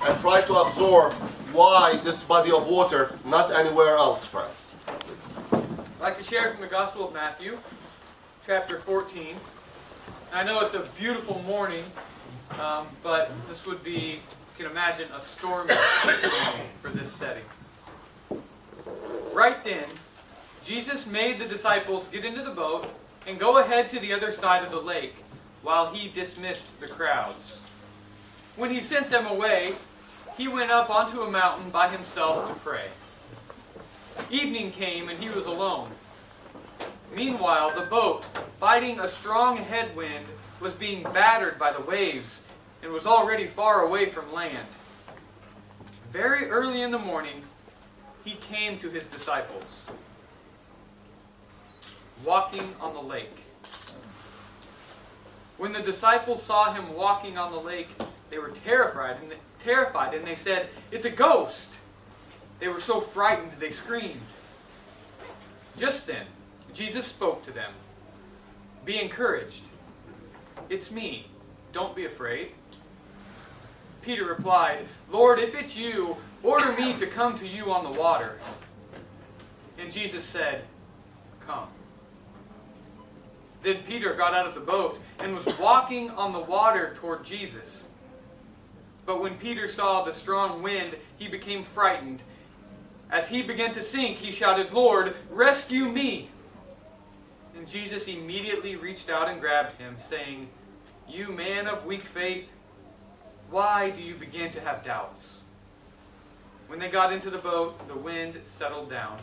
and try to absorb why this body of water, not anywhere else, friends. I'd like to share from the Gospel of Matthew, chapter 14. I know it's a beautiful morning, but this would be, you can imagine, a stormy for this setting. Right then, Jesus made the disciples get into the boat and go ahead to the other side of the lake while he dismissed the crowds. When he sent them away, he went up onto a mountain by himself to pray. Evening came and he was alone. Meanwhile, the boat, fighting a strong headwind, was being battered by the waves and was already far away from land. Very early in the morning, he came to his disciples, walking on the lake. When the disciples saw him walking on the lake, they were terrified, and they said, "It's a ghost!" They were so frightened they screamed. Just then, Jesus spoke to them. "Be encouraged. It's me. Don't be afraid." Peter replied, "Lord, if it's you, order me to come to you on the water." And Jesus said, "Come." Then Peter got out of the boat and was walking on the water toward Jesus. But when Peter saw the strong wind, he became frightened. As he began to sink, he shouted, "Lord, rescue me!" And Jesus immediately reached out and grabbed him, saying, "You man of weak faith, why do you begin to have doubts?" When they got into the boat, the wind settled down.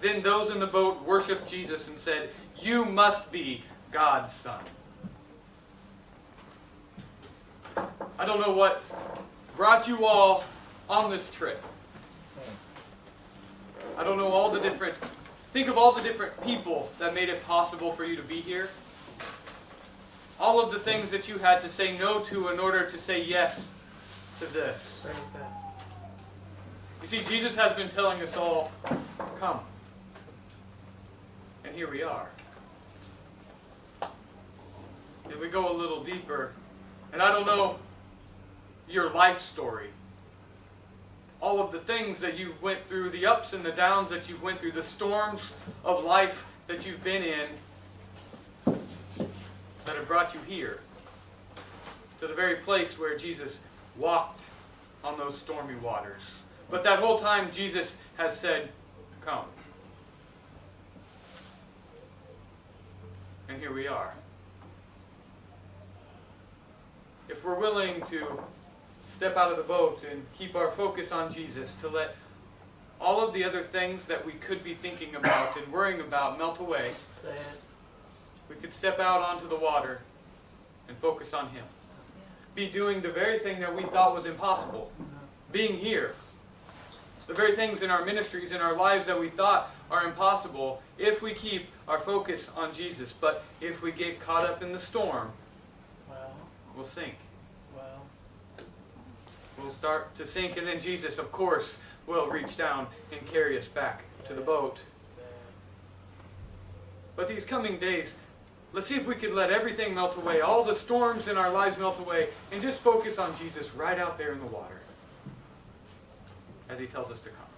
Then those in the boat worshipped Jesus and said, "You must be God's Son." I don't know what brought you all on this trip. I don't know think of all the different people that made it possible for you to be here. All of the things that you had to say no to in order to say yes to this. You see, Jesus has been telling us all, come. And here we are. If we go a little deeper, and I don't know your life story, all of the things that you've went through, the ups and the downs that you've went through, the storms of life that you've been in, that have brought you here, to the very place where Jesus walked on those stormy waters. But that whole time Jesus has said, come. And here we are. If we're willing to step out of the boat and keep our focus on Jesus, to let all of the other things that we could be thinking about and worrying about melt away, we could step out onto the water and focus on Him. Be doing the very thing that we thought was impossible. Being here. The very things in our ministries, in our lives that we thought are impossible, if we keep our focus on Jesus. But if we get caught up in the storm, we'll sink. We'll start to sink, and then Jesus, of course, will reach down and carry us back to the boat. But these coming days, let's see if we could let everything melt away, all the storms in our lives melt away, and just focus on Jesus right out there in the water as He tells us to come.